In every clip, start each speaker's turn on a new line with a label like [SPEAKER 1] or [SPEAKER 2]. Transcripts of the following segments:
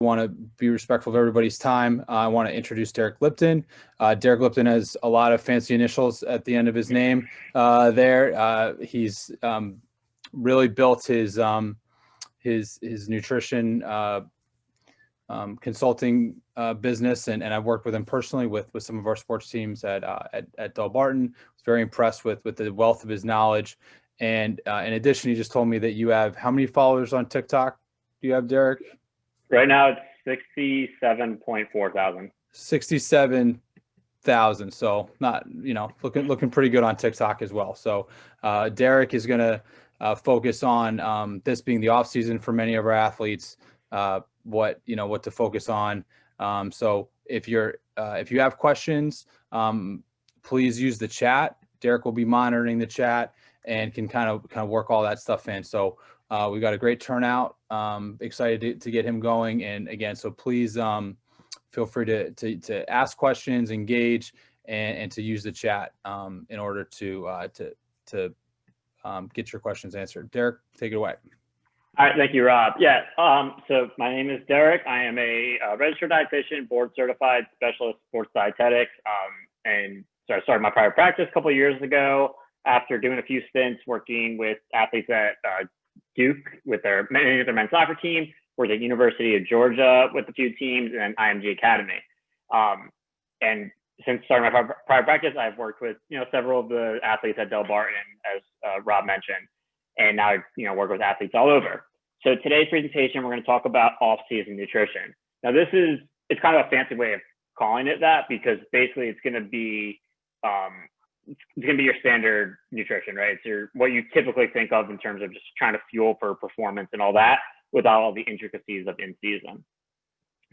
[SPEAKER 1] want to be respectful of everybody's time. I want to introduce Derek Lipton. Derek Lipton has a lot of fancy initials at the end of his name there. He's really built his nutrition consulting business, and I've worked with him personally with some of our sports teams at Delbarton. I was very impressed with the wealth of his knowledge. And in addition, he just told me that you have how many followers on TikTok do you have, Derek?
[SPEAKER 2] Right now it's 67.4 thousand.
[SPEAKER 1] 67,000. So not, looking pretty good on TikTok as well. So Derek is going to focus on this being the off season for many of our athletes, what to focus on. So if you have questions, please use the chat. Derek will be monitoring the chat and can kind of work all that stuff in. So we got a great turnout. Excited to get him going. And again, so please feel free to ask questions, engage, and to use the chat in order to get your questions answered. Derek, take it away.
[SPEAKER 2] All right, thank you, Rob. Yeah, so my name is Derek. I am a registered dietitian, board certified specialist sports dietetics, and so I started my private practice a couple of years ago after doing a few stints working with athletes at Duke with their men's soccer team, worked at University of Georgia with a few teams, and IMG Academy. And since starting my private practice, I've worked with several of the athletes at Delbarton, as Rob mentioned, and now I work with athletes all over. So today's presentation, we're going to talk about off-season nutrition. Now it's kind of a fancy way of calling it that, because basically it's going to be your standard nutrition, right? It's what you typically think of in terms of just trying to fuel for performance and all that, without all the intricacies of in season.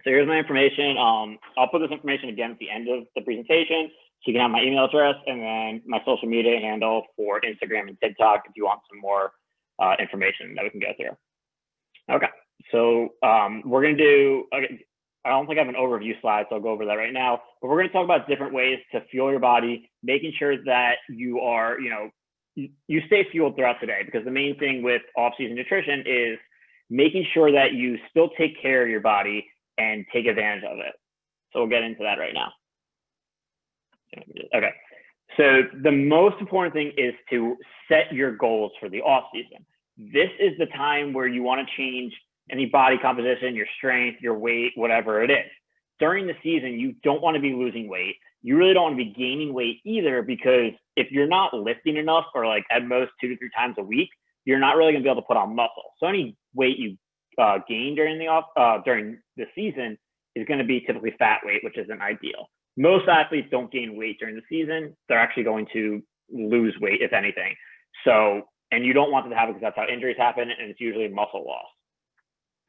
[SPEAKER 2] So here's my information. I'll put this information again at the end of the presentation, so you can have my email address and then my social media handle for Instagram and TikTok if you want some more information that we can go through. Okay, so we're going to do, I don't think I have an overview slide, so I'll go over that right now, but we're going to talk about different ways to fuel your body, making sure that you are, you stay fueled throughout the day, because the main thing with off-season nutrition is making sure that you still take care of your body and take advantage of it. So we'll get into that right now. Okay, so the most important thing is to set your goals for the off season. This is the time where you want to change any body composition, your strength, your weight, whatever it is. During the season, you don't want to be losing weight. You really don't want to be gaining weight either, because if you're not lifting enough, or like at most 2 to 3 times a week, you're not really going to be able to put on muscle. So any weight you gain during the season is going to be typically fat weight, which isn't ideal. Most athletes don't gain weight during the season. They're actually going to lose weight, if anything. So, and you don't want them to happen, because that's how injuries happen, and it's usually muscle loss.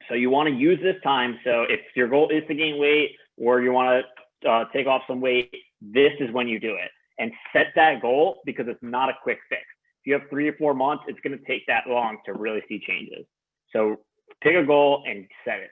[SPEAKER 2] So you want to use this time. So if your goal is to gain weight, or you want to take off some weight, this is when you do it. And set that goal, because it's not a quick fix. If you have 3 or 4 months, it's going to take that long to really see changes. So pick a goal and set it.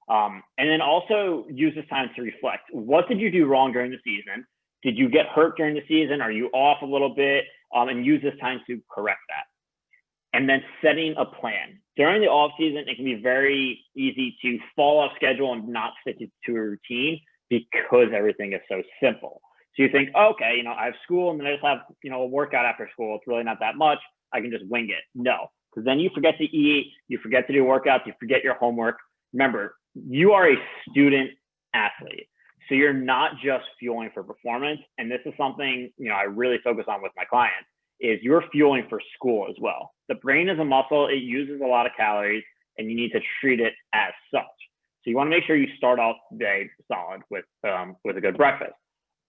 [SPEAKER 2] And then also use this time to reflect. What did you do wrong during the season? Did you get hurt during the season? Are you off a little bit? And use this time to correct that. And then setting a plan. During the off season, it can be very easy to fall off schedule and not stick to a routine, because everything is so simple. So you think, okay, I have school, and then I just have, a workout after school. It's really not that much. I can just wing it. No, because then you forget to eat, you forget to do workouts, you forget your homework. Remember, you are a student athlete. So you're not just fueling for performance. And this is something, I really focus on with my clients, is you're fueling for school as well. The brain is a muscle. It uses a lot of calories, and you need to treat it as such. So you want to make sure you start off the day solid with a good breakfast.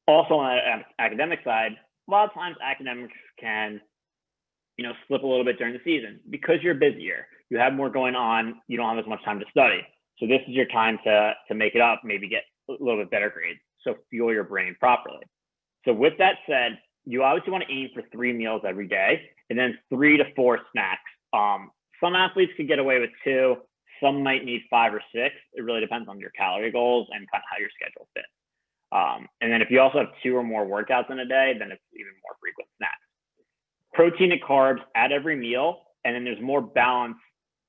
[SPEAKER 2] Also on the academic side, a lot of times academics can, slip a little bit during the season, because you're busier. You have more going on. You don't have as much time to study. So this is your time to make it up, maybe get a little bit better grades. So fuel your brain properly. So with that said, you obviously want to aim for 3 meals every day, and then 3 to 4 snacks. Some athletes could get away with 2. Some might need 5 or 6. It really depends on your calorie goals and kind of how your schedule fits. And then if you also have 2 or more workouts in a day, then it's even more frequent snacks. Protein and carbs at every meal, and then there's more balance,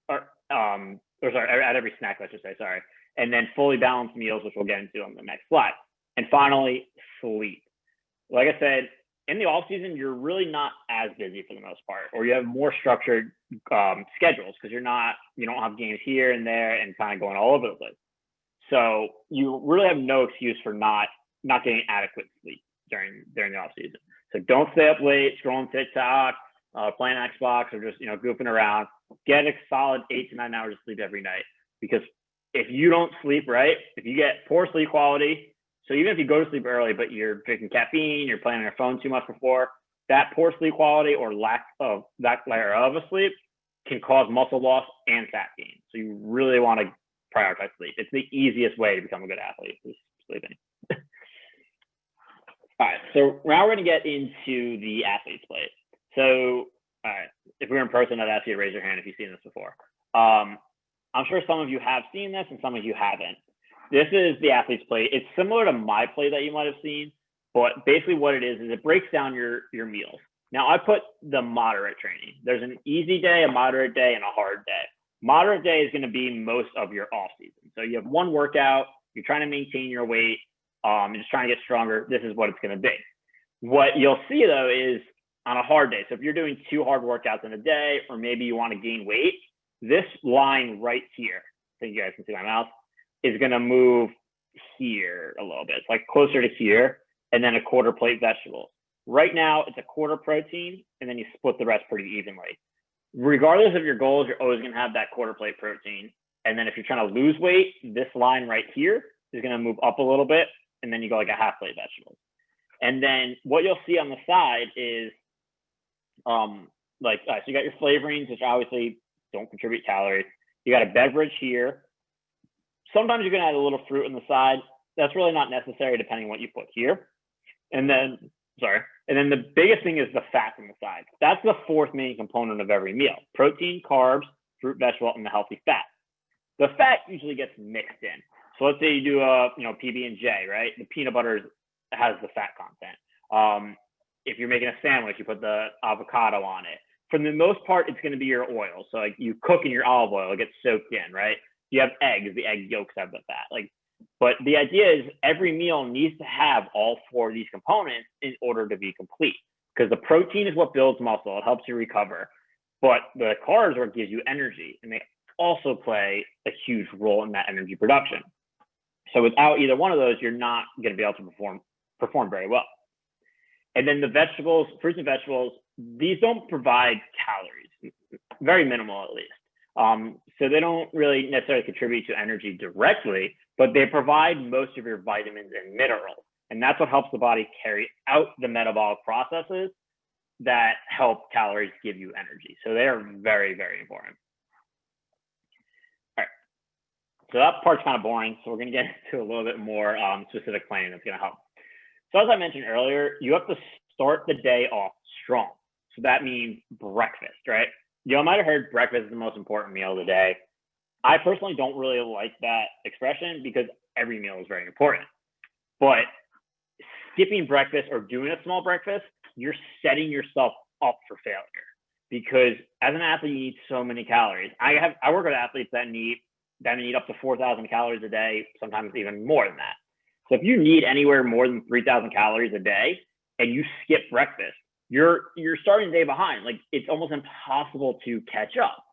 [SPEAKER 2] at every snack, let's just say, sorry. and then fully balanced meals, which we'll get into on the next slide. And finally, sleep. Like I said, in the off season, you're really not as busy for the most part, or you have more structured schedules because you don't have games here and there and kind of going all over the place. So you really have no excuse for not getting adequate sleep during the off season. So don't stay up late scrolling TikTok, playing Xbox, or just goofing around. Get a solid 8 to 9 hours of sleep every night, because if you don't sleep right, if you get poor sleep quality, so even if you go to sleep early, but you're drinking caffeine, you're playing on your phone too much before, that poor sleep quality or lack of sleep can cause muscle loss and fat gain. So you really want to prioritize sleep. It's the easiest way to become a good athlete, is sleeping. All right, so now we're going to get into the athlete's plate. So, all right, if we were in person, I'd ask you to raise your hand if you've seen this before. I'm sure some of you have seen this and some of you haven't. This is the athlete's plate. It's similar to my plate that you might have seen, but basically what it is it breaks down your meals. Now, I put the moderate training. There's an easy day, a moderate day, and a hard day. Moderate day is going to be most of your off season. So you have one workout, you're trying to maintain your weight, you're just trying to get stronger. This is what it's going to be. What you'll see though is on a hard day. So if you're doing 2 hard workouts in a day, or maybe you want to gain weight, this line right here, I think you guys can see my mouse, is going to move here a little bit. It's like closer to here, and then a quarter plate vegetables. Right now, it's a quarter protein, and then you split the rest pretty evenly. Regardless of your goals, you're always going to have that quarter plate protein. And then if you're trying to lose weight, this line right here is going to move up a little bit, and then you go like a half plate vegetables. And then what you'll see on the side is, so you got your flavorings, which obviously don't contribute calories. You got a beverage here. Sometimes you're going to add a little fruit on the side. That's really not necessary depending on what you put here. And then the biggest thing is the fat on the side. That's the fourth main component of every meal: protein, carbs, fruit, vegetable, and the healthy fat. The fat usually gets mixed in. So let's say you do a PB&J, right? The peanut butter has the fat content. If you're making a sandwich, you put the avocado on it. For the most part, it's going to be your oil. So like you cook in your olive oil, it gets soaked in, right? You have eggs, the egg yolks have the fat. But the idea is every meal needs to have all 4 of these components in order to be complete, because the protein is what builds muscle. It helps you recover, but the carbs are what gives you energy, and they also play a huge role in that energy production. So without either one of those, you're not going to be able to perform very well. And then the vegetables, fruits and vegetables, these don't provide calories, very minimal at least. So they don't really necessarily contribute to energy directly, but they provide most of your vitamins and minerals. And that's what helps the body carry out the metabolic processes that help calories give you energy. So they are very, very important. All right. So that part's kind of boring. So we're going to get into a little bit more specific planning that's going to help. So as I mentioned earlier, you have to start the day off strong. So that means breakfast, right? You might have heard breakfast is the most important meal of the day. I personally don't really like that expression because every meal is very important. But skipping breakfast or doing a small breakfast, you're setting yourself up for failure, because as an athlete, you need so many calories. I work with athletes that need up to 4,000 calories a day, sometimes even more than that. So if you need anywhere more than 3,000 calories a day and you skip breakfast, you're starting the day behind. It's almost impossible to catch up.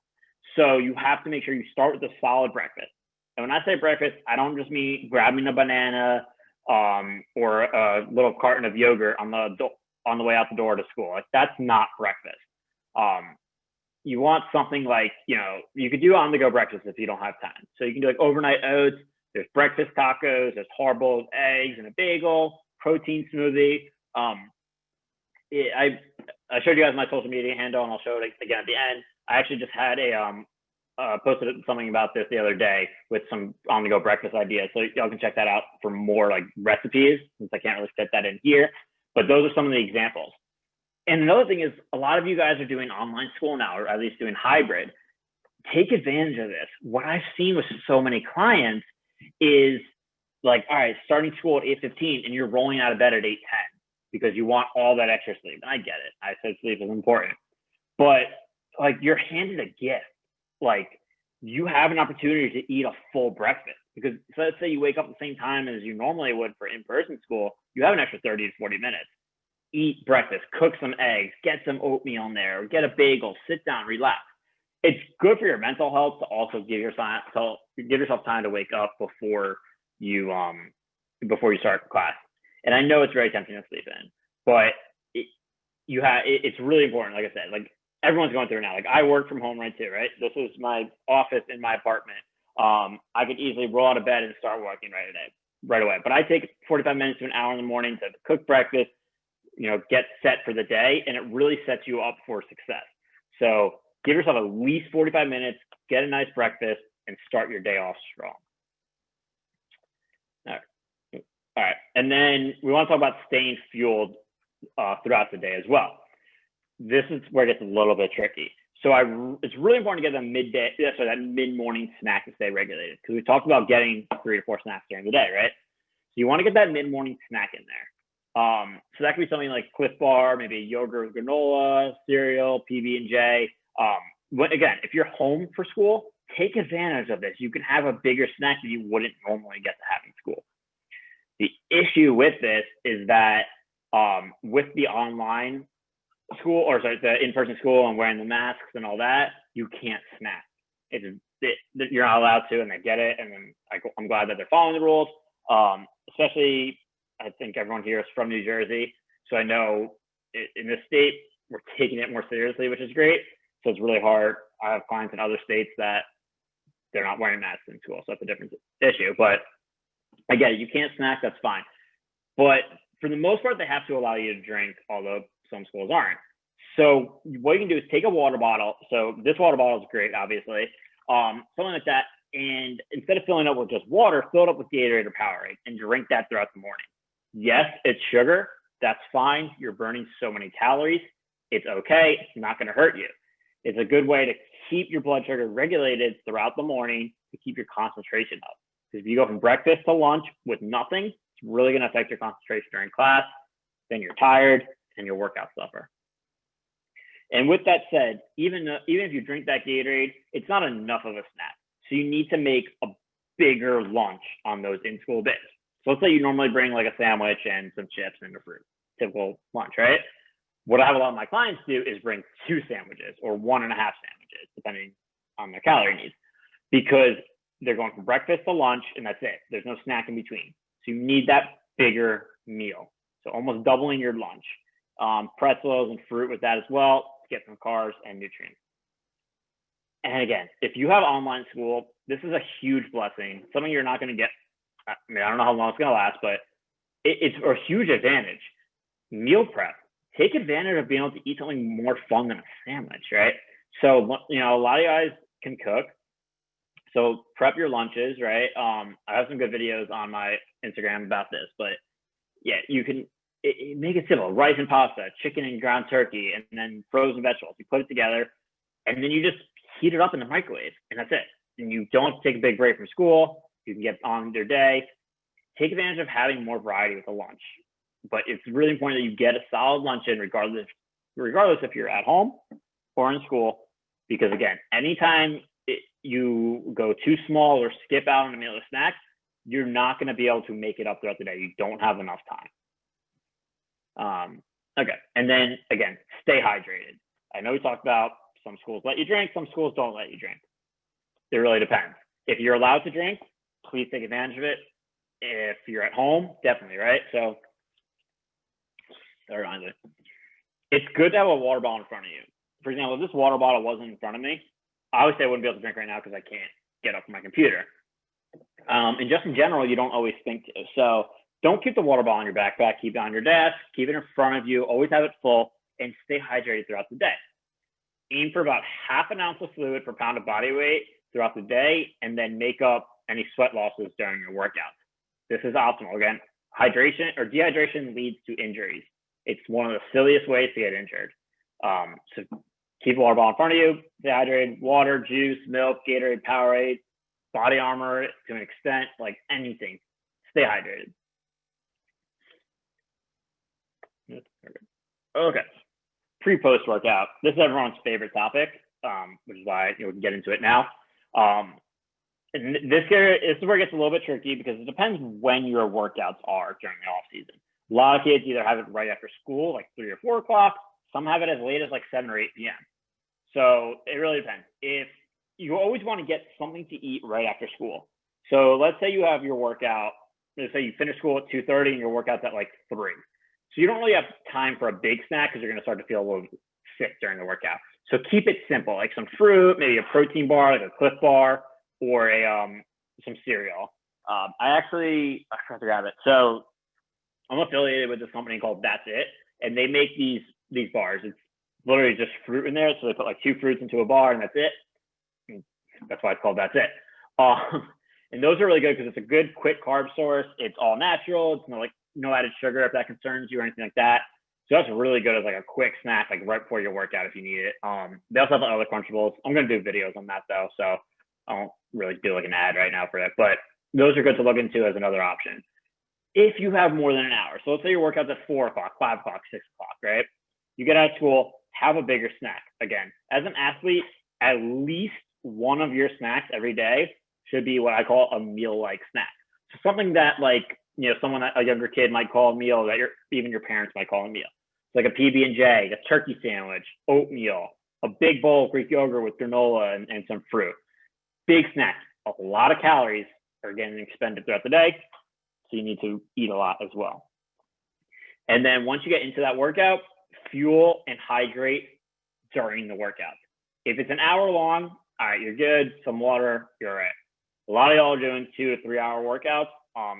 [SPEAKER 2] So you have to make sure you start with a solid breakfast. And when I say breakfast, I don't just mean grabbing a banana or a little carton of yogurt on the way out the door to school. That's not breakfast. You want something you could do on-the-go breakfast if you don't have time. So you can do overnight oats. There's breakfast tacos. There's hard-boiled eggs and a bagel, protein smoothie. I showed you guys my social media handle, and I'll show it again at the end. I actually just had posted something about this the other day with some on-the-go breakfast ideas. So y'all can check that out for more recipes, since I can't really fit that in here. But those are some of the examples. And another thing is, a lot of you guys are doing online school now, or at least doing hybrid. Take advantage of this. What I've seen with so many clients is all right, starting school at 8:15 and you're rolling out of bed at 8:10 because you want all that extra sleep. And I get it. I said sleep is important, but you're handed a gift. You have an opportunity to eat a full breakfast because so let's say you wake up at the same time as you normally would for in-person school, you have an extra 30 to 40 minutes. Eat breakfast, cook some eggs, get some oatmeal in there, get a bagel, sit down, relax. It's good for your mental health to also give yourself time to wake up before you start class. And I know it's very tempting to sleep in, but it's really important. Like I said, like everyone's going through it now. Like I work from home right too, right? This is my office in my apartment. I could easily roll out of bed and start working right away. But I take 45 minutes to an hour in the morning to cook breakfast, get set for the day, and it really sets you up for success. So give yourself at least 45 minutes, get a nice breakfast, and start your day off strong. All right. And then we want to talk about staying fueled throughout the day as well. This is where it gets a little bit tricky. So it's really important to get that mid-morning snack to stay regulated, because we talked about getting 3 to 4 snacks during the day, right? So you want to get that mid-morning snack in there. So that could be something like Cliff Bar, maybe yogurt with granola, cereal, PB&J. Again, if you're home for school, take advantage of this. You can have a bigger snack that you wouldn't normally get to have in school. The issue with this is that with the online school, the in-person school and wearing the masks and all that, you can't snack. You're not allowed to, and they get it. And then I'm glad that they're following the rules. Especially, I think everyone here is from New Jersey, so I know in this state we're taking it more seriously, which is great. So it's really hard. I have clients in other states that they're not wearing masks in school, so that's a different issue. But again, you can't snack, that's fine. But for the most part, they have to allow you to drink, although some schools aren't. So what you can do is take a water bottle. So this water bottle is great, obviously. Something like that. And instead of filling it up with just water, fill it up with Gatorade or Powerade and drink that throughout the morning. Yes, it's sugar. That's fine. You're burning so many calories. It's okay. It's not going to hurt you. It's a good way to keep your blood sugar regulated throughout the morning to keep your concentration up. Because if you go from breakfast to lunch with nothing, it's really going to affect your concentration during class. Then you're tired and your workout suffer. And with that said, even if you drink that Gatorade, it's not enough of a snack. So you need to make a bigger lunch on those in-school days. So let's say you normally bring like a sandwich and some chips and a fruit, typical lunch, right? What I have a lot of my clients do is bring 2 sandwiches or 1.5 sandwiches, depending on their calorie needs, because they're going from breakfast to lunch and that's it. There's no snack in between. So you need that bigger meal. So almost doubling your lunch. Pretzels and fruit with that as well to get some carbs and nutrients. And again, if you have online school, this is a huge blessing. Something you're not going to get. I mean, I don't know how long it's going to last, but it's a huge advantage. Meal prep. Take advantage of being able to eat something more fun than a sandwich, right? So, a lot of guys can cook. So prep your lunches, right? I have some good videos on my Instagram about this, but yeah, you can make it simple. Rice and pasta, chicken and ground turkey, and then frozen vegetables. You put it together, and then you just heat it up in the microwave, and that's it. And you don't take a big break from school. You can get on your day. Take advantage of having more variety with the lunch. But it's really important that you get a solid lunch in regardless if you're at home or in school, because again, anytime you go too small or skip out on a meal or snack, you're not going to be able to make it up throughout the day. You don't have enough time. Okay. And then again, stay hydrated. I know we talked about some schools let you drink, some schools don't let you drink. It really depends. If you're allowed to drink, please take advantage of it. If you're at home, definitely, right? So that reminds me. It's good to have a water bottle in front of you. For example, if this water bottle wasn't in front of me, I would say I wouldn't be able to drink right now because I can't get up from my computer. And just in general, you don't always think to. So don't keep the water bottle in your backpack. Keep it on your desk. Keep it in front of you. Always have it full and stay hydrated throughout the day. Aim for about 1/2 ounce of fluid per pound of body weight throughout the day, and then make up any sweat losses during your workouts. This is optimal. Again, hydration or dehydration leads to injuries. It's one of the silliest ways to get injured. So keep a water bottle in front of you, stay hydrated, water, juice, milk, Gatorade, Powerade, body armor to an extent, like anything. Stay hydrated. Okay. Pre-post workout. This is everyone's favorite topic, which is why we can get into it now. And this is where it gets a little bit tricky because it depends when your workouts are during the off season. A lot of kids either have it right after school, like 3 or 4 o'clock. Some have it as late as like 7 or 8 p.m. So it really depends. If you always want to get something to eat right after school. So let's say you have your workout, let's say you finish school at 2:30 and your workout's at like 3. So you don't really have time for a big snack because you're going to start to feel a little sick during the workout. So keep it simple, like some fruit, maybe a protein bar, like a Cliff Bar, or some cereal. I forgot to grab it. So I'm affiliated with this company called That's It, and they make these bars. It's literally just fruit in there. So they put like 2 fruits into a bar, and that's it. And that's why it's called That's It. And those are really good because it's a good, quick carb source. It's all natural. It's no added sugar if that concerns you or anything like that. So that's really good as like a quick snack, like right before your workout if you need it. They also have other Crunchables. I'm going to do videos on that though, so I won't really do like an ad right now for it. But those are good to look into as another option. If you have more than an hour, so let's say your workout's at 4 o'clock, 5 o'clock, 6 o'clock, right? You get out of school, have a bigger snack. Again, as an athlete, at least one of your snacks every day should be what I call a meal-like snack. So something that a younger kid might call a meal that even your parents might call a meal. It's like a PB&J, a turkey sandwich, oatmeal, a big bowl of Greek yogurt with granola and some fruit. Big snack. A lot of calories are getting expended throughout the day, so you need to eat a lot as well. And then once you get into that workout, fuel and hydrate during the workout. If it's an hour long, all right, you're good. Some water, you're all right. A lot of y'all are doing 2 to 3 hour workouts,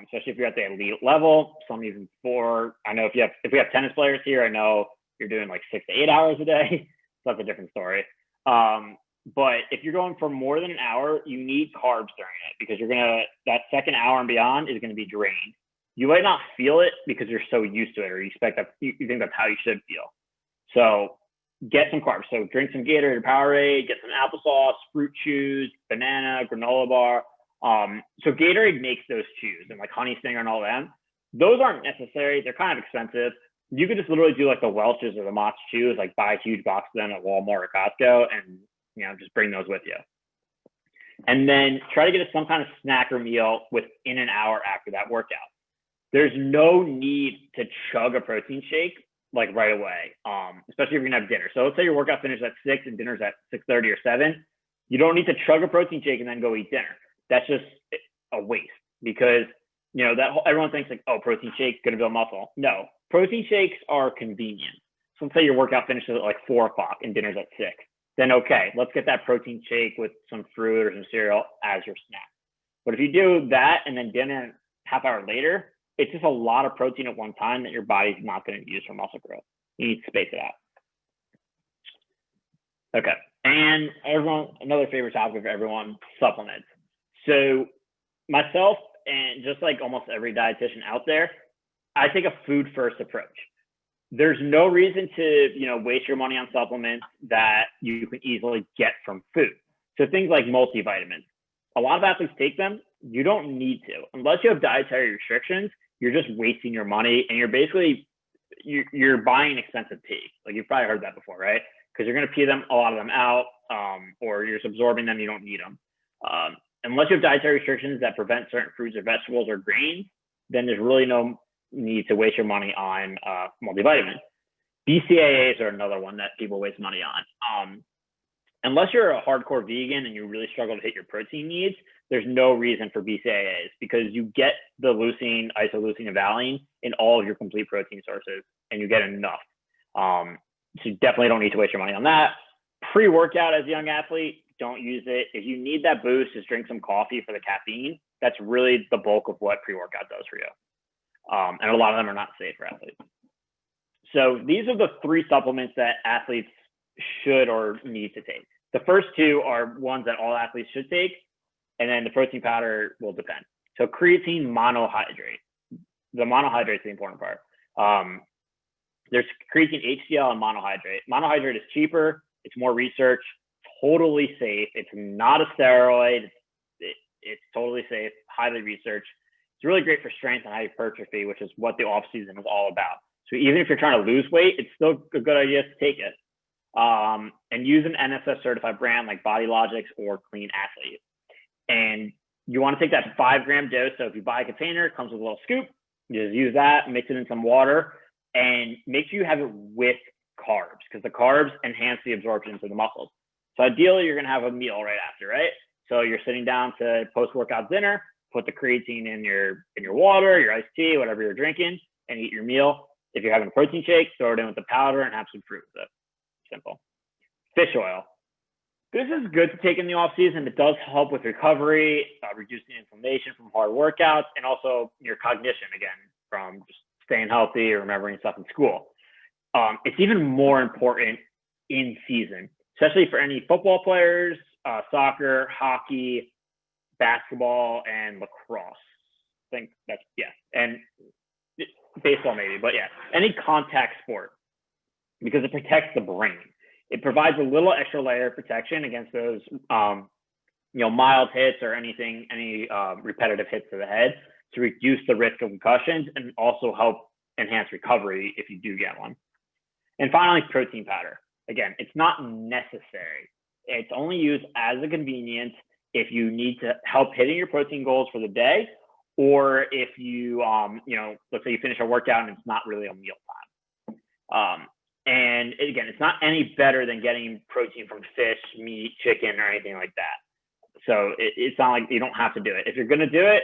[SPEAKER 2] especially if you're at the elite level. Some even 4. I know if we have tennis players here, I know you're doing like 6 to 8 hours a day. So that's a different story. But if you're going for more than an hour, you need carbs during it because that second hour and beyond is going to be drained. You might not feel it because you're so used to it, or you think that's how you should feel. So get some carbs. So drink some Gatorade or Powerade, get some applesauce, fruit chews, banana, granola bar. So Gatorade makes those chews and like Honey Stinger and all them. Those aren't necessary. They're kind of expensive. You could just literally do like the Welch's or the Mott's chews, like buy a huge box of them at Walmart or Costco and just bring those with you. And then try to get some kind of snack or meal within an hour after that workout. There's no need to chug a protein shake like right away, especially if you're gonna have dinner. So let's say your workout finishes at 6 and dinner's at 6:30 or 7. You don't need to chug a protein shake and then go eat dinner. That's just a waste because everyone thinks like, oh, protein shake's gonna build muscle. No, protein shakes are convenient. So let's say your workout finishes at like 4 o'clock and dinner's at 6. Then okay, let's get that protein shake with some fruit or some cereal as your snack. But if you do that and then dinner half hour later, it's just a lot of protein at one time that your body's not going to use for muscle growth. You need to space it out. Okay, and another favorite topic for everyone, supplements. So myself and just like almost every dietitian out there, I take a food first approach. There's no reason to waste your money on supplements that you can easily get from food. So things like multivitamins. A lot of athletes take them. You don't need to. Unless you have dietary restrictions, you're just wasting your money and you're buying an expensive pee. Like you've probably heard that before, right? Because you're going to pee a lot of them out or you're just absorbing them. You don't need them. Unless you have dietary restrictions that prevent certain fruits or vegetables or grains, then there's really no need to waste your money on multivitamins. BCAAs are another one that people waste money on. Unless you're a hardcore vegan and you really struggle to hit your protein needs, there's no reason for BCAAs because you get the leucine, isoleucine, and valine in all of your complete protein sources, and you get enough. So you definitely don't need to waste your money on that. Pre-workout as a young athlete, don't use it. If you need that boost, just drink some coffee for the caffeine. That's really the bulk of what pre-workout does for you. And a lot of them are not safe for athletes. So these are the 3 supplements that athletes should or need to take. The first 2 are ones that all athletes should take, and then the protein powder will depend. So creatine monohydrate. The monohydrate is the important part. There's creatine HCl and monohydrate. Monohydrate is cheaper. It's more research. Totally safe. It's not a steroid. It's totally safe. Highly researched. It's really great for strength and hypertrophy, which is what the off season is all about. So even if you're trying to lose weight, it's still a good idea to take it. And use an NSF certified brand like Body Logics or Clean Athlete. And you want to take that 5-gram dose. So if you buy a container, it comes with a little scoop. You just use that, mix it in some water, and make sure you have it with carbs, because the carbs enhance the absorption to the muscles. So ideally, you're going to have a meal right after, right? So you're sitting down to post-workout dinner, put the creatine in your water, your iced tea, whatever you're drinking, and eat your meal. If you're having a protein shake, throw it in with the powder and have some fruit with it. Simple. Fish oil. This is good to take in the off season. It does help with recovery, reducing inflammation from hard workouts, and also your cognition, again, from just staying healthy or remembering stuff in school. It's even more important in season, especially for any football players, soccer, hockey, basketball, and lacrosse. I think that's, yeah. And baseball maybe, but yeah, any contact sport, because it protects the brain. It provides a little extra layer of protection against those, mild hits or any repetitive hits to the head, to reduce the risk of concussions and also help enhance recovery if you do get one. And finally, protein powder. Again, it's not necessary. It's only used as a convenience if you need to help hitting your protein goals for the day, or if you, let's say you finish a workout and it's not really a meal time. And again, it's not any better than getting protein from fish, meat, chicken, or anything like that. So it's not like you don't have to do it. If you're going to do it,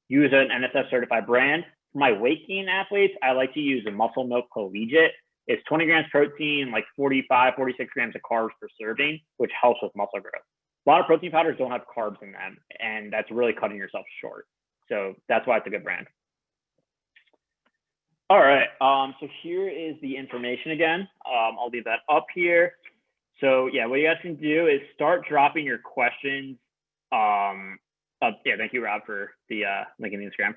[SPEAKER 2] use an NSF certified brand. For my weight gain athletes, I like to use a Muscle Milk Collegiate. It's 20 grams protein, like 45, 46 grams of carbs per serving, which helps with muscle growth. A lot of protein powders don't have carbs in them, and that's really cutting yourself short. So that's why it's a good brand. All right, so here is the information again. I'll leave that up here. So yeah, what you guys can do is start dropping your questions. Yeah, thank you, Rob, for the link in the Instagram.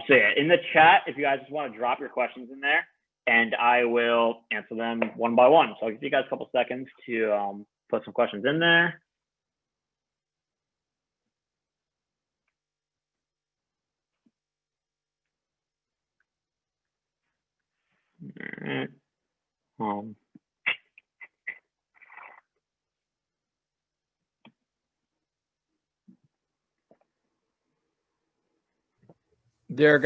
[SPEAKER 2] So yeah, in the chat, if you guys just want to drop your questions in there, and I will answer them one by one. So I'll give you guys a couple seconds to put some questions in there. All right.
[SPEAKER 1] Derek,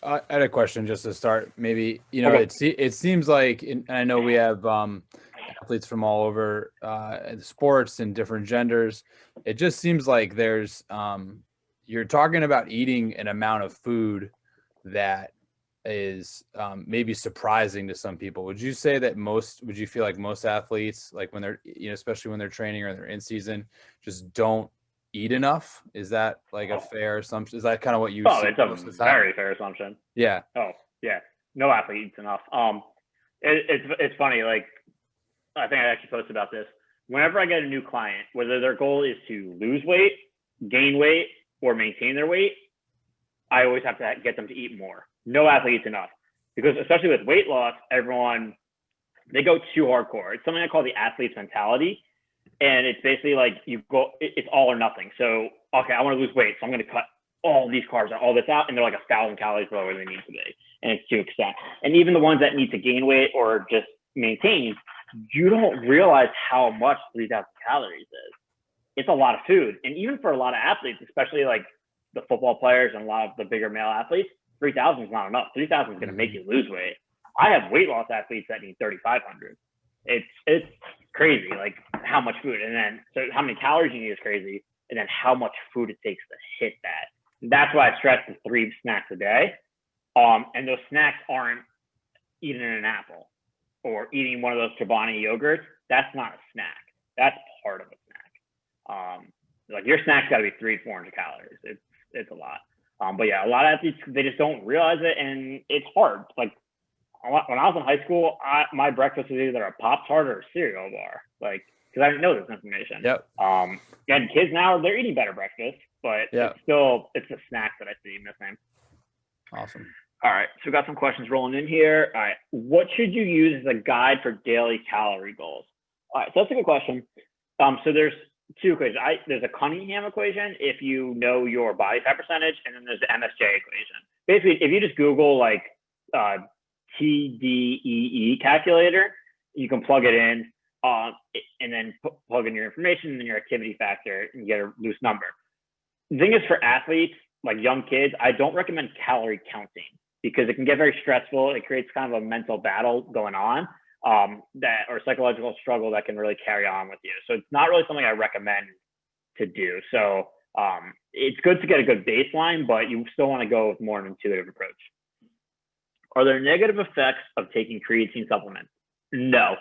[SPEAKER 1] I had a question just to start. Maybe, okay. It seems like, and I know we have athletes from all over sports and different genders. It just seems like there's you're talking about eating an amount of food that is maybe surprising to some people. Would you say that would you feel like most athletes, like when they're, especially when they're training or they're in season, just don't eat enough? Is that like a fair assumption? Is that kind of what you see?
[SPEAKER 2] It's a very fair assumption.
[SPEAKER 1] Yeah.
[SPEAKER 2] Oh yeah, no athlete eats enough. It's funny, like I think I actually posted about this. Whenever I get a new client, whether their goal is to lose weight, gain weight, or maintain their weight, I always have to get them to eat more. No athlete eats enough, because especially with weight loss, they go too hardcore. It's something I call the athlete's mentality. And it's basically like it's all or nothing. So, okay, I want to lose weight, so I'm going to cut all these carbs and all this out, and they're like 1,000 calories below where they need to be. And it's to extent. And even the ones that need to gain weight or just maintain, you don't realize how much 3,000 calories is. It's a lot of food. And even for a lot of athletes, especially like the football players and a lot of the bigger male athletes, 3,000 is not enough. 3,000 is going to make you lose weight. I have weight loss athletes that need 3,500. It's crazy, like how much food, and then so how many calories you need is crazy, and then how much food it takes to hit that. And that's why I stress the 3 snacks a day. And those snacks aren't eating an apple or eating one of those Chobani yogurts. That's not a snack. That's part of a snack. Like your snack's got to be 300-400 calories. It's a lot. But yeah, a lot of athletes, they just don't realize it, and it's hard. Like when I was in high school, my breakfast was either a Pop-Tart or a cereal bar, like, because I didn't know this information.
[SPEAKER 1] Yep.
[SPEAKER 2] And kids now, they're eating better breakfast, but it's a snack that I see missing.
[SPEAKER 1] Awesome.
[SPEAKER 2] All right, so we got some questions rolling in here. All right, what should you use as a guide for daily calorie goals? All right, so that's a good question. So there's 2 equations. There's a Cunningham equation if you know your body fat percentage, and then there's the MSJ equation. Basically, if you just Google like TDEE calculator, you can plug it in and then plug in your information and then your activity factor and get a loose number. the thing is, for athletes, like young kids, I don't recommend calorie counting because it can get very stressful. It creates kind of a mental battle going on, or psychological struggle that can really carry on with you. So it's not really something I recommend to do. So it's good to get a good baseline, but you still want to go with more an intuitive approach. Are there negative effects of taking creatine supplements? No.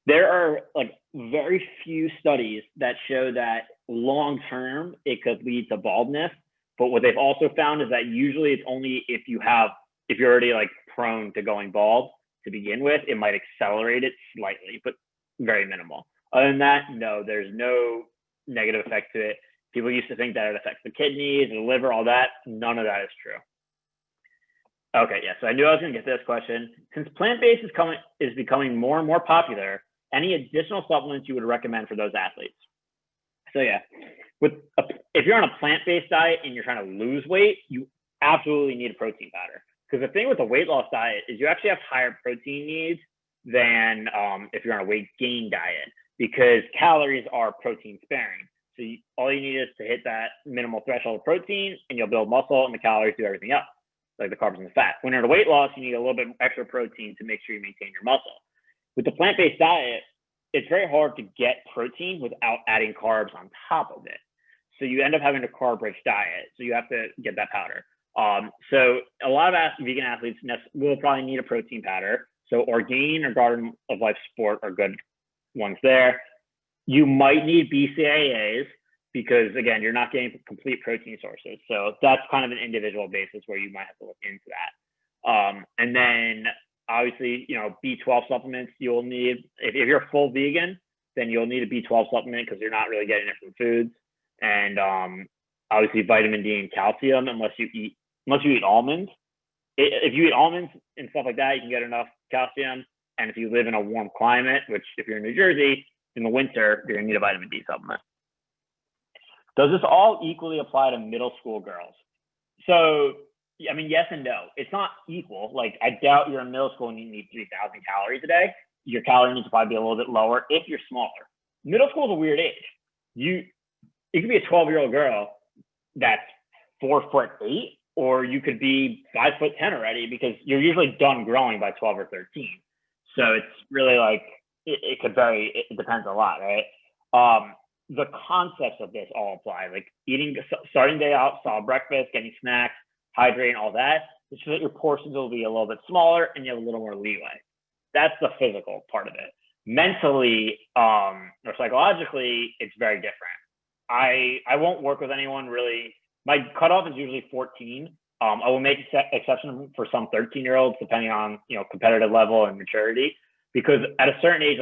[SPEAKER 2] There are like very few studies that show that long term it could lead to baldness. But what they've also found is that usually it's only if you're already like prone to going bald to begin with, it might accelerate it slightly, but very minimal. Other than that, no, there's no negative effect to it. People used to think that it affects the kidneys, the liver, all that. None of that is true. Okay, yeah, so I knew I was going to get this question. Since plant-based is becoming more and more popular, any additional supplements you would recommend for those athletes? So yeah, if you're on a plant-based diet and you're trying to lose weight, you absolutely need a protein powder. Because the thing with the weight loss diet is you actually have higher protein needs than if you're on a weight gain diet, because calories are protein sparing. So all you need is to hit that minimal threshold of protein and you'll build muscle, and the calories do everything else, like the carbs and the fat. When you're in a weight loss, you need a little bit extra protein to make sure you maintain your muscle. With the plant-based diet, it's very hard to get protein without adding carbs on top of it. So you end up having a carb-rich diet. So you have to get that powder. So a lot of vegan athletes will probably need a protein powder. So Orgain or Garden of Life Sport are good ones there. You might need BCAAs because, again, you're not getting complete protein sources. So that's kind of an individual basis where you might have to look into that. And then obviously, B12 supplements you'll need. If you're a full vegan, then you'll need a B12 supplement because you're not really getting it from foods. And obviously vitamin D and calcium, unless you eat almonds. If you eat almonds and stuff like that, you can get enough calcium. And if you live in a warm climate, which if you're in New Jersey, in the winter, you're gonna need a vitamin D supplement. Does this all equally apply to middle school girls? So, I mean, yes and no. It's not equal. Like, I doubt you're in middle school and you need 3,000 calories a day. Your calorie needs to probably be a little bit lower if you're smaller. Middle school is a weird age. It could be a 12-year-old girl that's 4'8", or you could be 5'10" already, because you're usually done growing by 12 or 13. So it's really like, it could vary. It depends a lot, right? The concepts of this all apply, like starting day out, solid breakfast, getting snacks, hydrating, all that. It's just that your portions will be a little bit smaller and you have a little more leeway. That's the physical part of it. Mentally or psychologically, it's very different. I won't work with anyone really. My cutoff is usually 14. I will make exception for some 13-year-olds depending on competitive level and maturity, because at a certain age,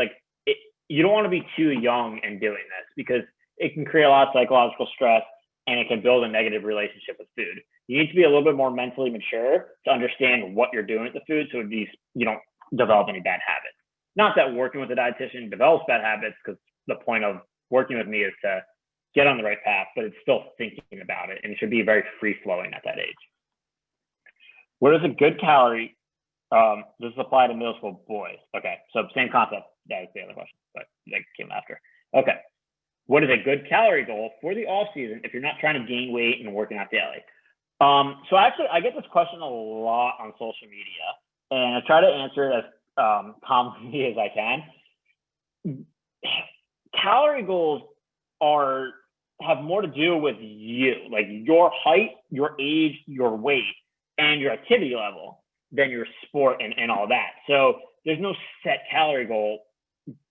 [SPEAKER 2] you don't want to be too young and doing this, because it can create a lot of psychological stress and it can build a negative relationship with food. You need to be a little bit more mentally mature to understand what you're doing with the food, so you don't develop any bad habits. Not that working with a dietitian develops bad habits, because the point of working with me is to get on the right path, but it's still thinking about it, and it should be very free-flowing at that age. What is a good calorie? Does this apply to middle school boys? Okay, so same concept. That was the other question, but that came after. Okay, what is a good calorie goal for the off season if you're not trying to gain weight and working out daily? So actually, I get this question a lot on social media, and I try to answer it as calmly as I can. Calorie goals have more to do with you, like your height, your age, your weight, and your activity level than your sport and all that. So there's no set calorie goal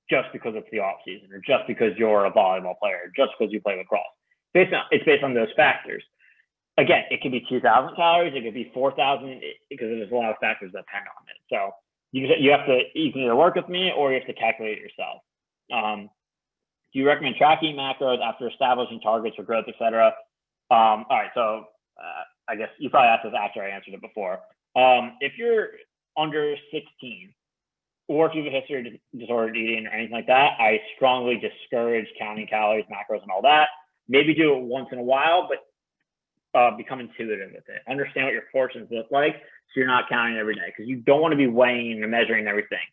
[SPEAKER 2] just because it's the off season, or just because you're a volleyball player, just because you play lacrosse. It's based on those factors. Again, it could be 2,000 calories, it could be 4,000, because there's a lot of factors that depend on it. So you can either work with me or you have to calculate it yourself. Do you recommend tracking macros after establishing targets for growth, et cetera? All right, so I guess you probably asked this after I answered it before. If you're under 16, or if you have a history of disordered eating or anything like that, I strongly discourage counting calories, macros, and all that. Maybe do it once in a while, but become intuitive with it. Understand what your portions look like, so you're not counting every day, because you don't want to be weighing and measuring everything.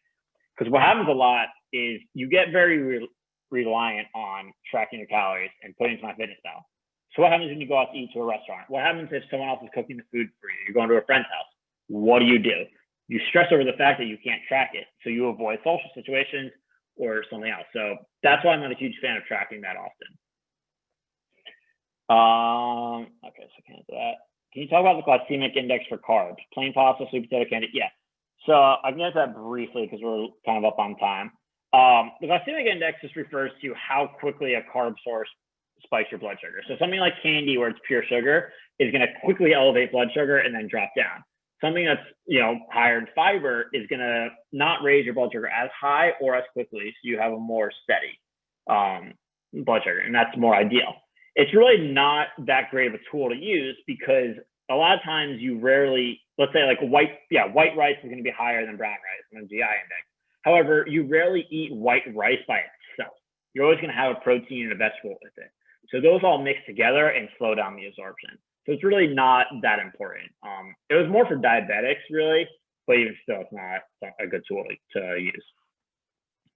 [SPEAKER 2] Because what happens a lot is you get very reliant on tracking your calories and putting it into MyFitnessPal. So what happens when you go out to eat to a restaurant? What happens if someone else is cooking the food for you? You're going to a friend's house. What do? You stress over the fact that you can't track it. So you avoid social situations or something else. So that's why I'm not a huge fan of tracking that often. Okay, so can't do that. Can you talk about the glycemic index for carbs? Plain pasta, sweet potato candy? Yeah. So I can answer that briefly because we're kind of up on time. The glycemic index just refers to how quickly a carb source spikes your blood sugar. So something like candy, where it's pure sugar, is going to quickly elevate blood sugar and then drop down. Something that's, you know, higher in fiber is going to not raise your blood sugar as high or as quickly, so you have a more steady blood sugar, and that's more ideal. It's really not that great of a tool to use because a lot of times you rarely, let's say like white rice is going to be higher than brown rice on the GI index. However, you rarely eat white rice by itself. You're always going to have a protein and a vegetable with it. So those all mix together and slow down the absorption. So it's really not that important. It was more for diabetics, really, but even still, it's not a good tool to use.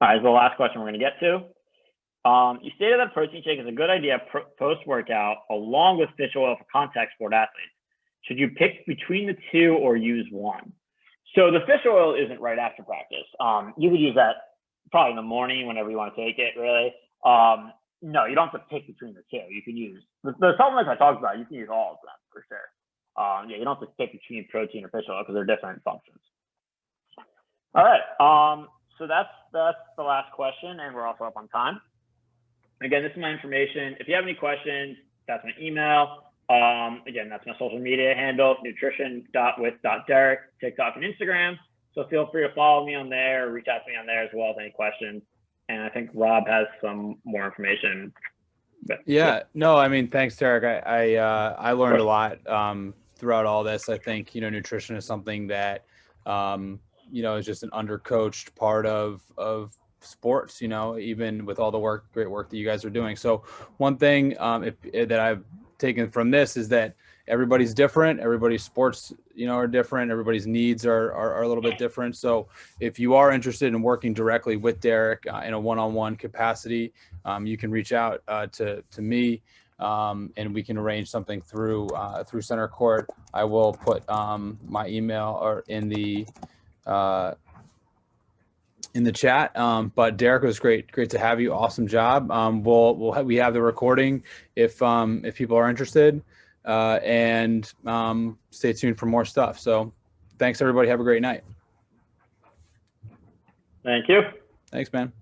[SPEAKER 2] All right, so the last question we're going to get to. You stated that protein shake is a good idea post-workout along with fish oil for contact sport athletes. Should you pick between the two or use one? So the fish oil isn't right after practice. You could use that probably in the morning whenever you want to take it, really. No, you don't have to pick between the two. You can use the supplements I talked about. You can use all of them for sure. Yeah, you don't have to pick between protein or fish oil because they're different functions. All right. So that's the last question, and we're also up on time. Again, this is my information. If you have any questions, that's my email. Again, that's my social media handle, nutrition.with.derek, TikTok and Instagram. So feel free to follow me on there, or reach out to me on there as well with any questions. And I think Rob has some more information.
[SPEAKER 1] Yeah, no, I mean, thanks, Derek. I learned a lot throughout all this. I think, you know, nutrition is something that, you know, is just an undercoached part of sports, you know, even with all the great work that you guys are doing. So one thing that I've taken from this is that everybody's different. Everybody's sports, you know, are different. Everybody's needs are a little bit different. So if you are interested in working directly with Derek in a one-on-one capacity, you can reach out to me and we can arrange something through Centercourt. I will put my email or in the chat. But Derek, it was great to have you. Awesome job. We have the recording if people are interested, and stay tuned for more stuff. So thanks everybody. Have a great night.
[SPEAKER 2] Thank you.
[SPEAKER 1] Thanks, man.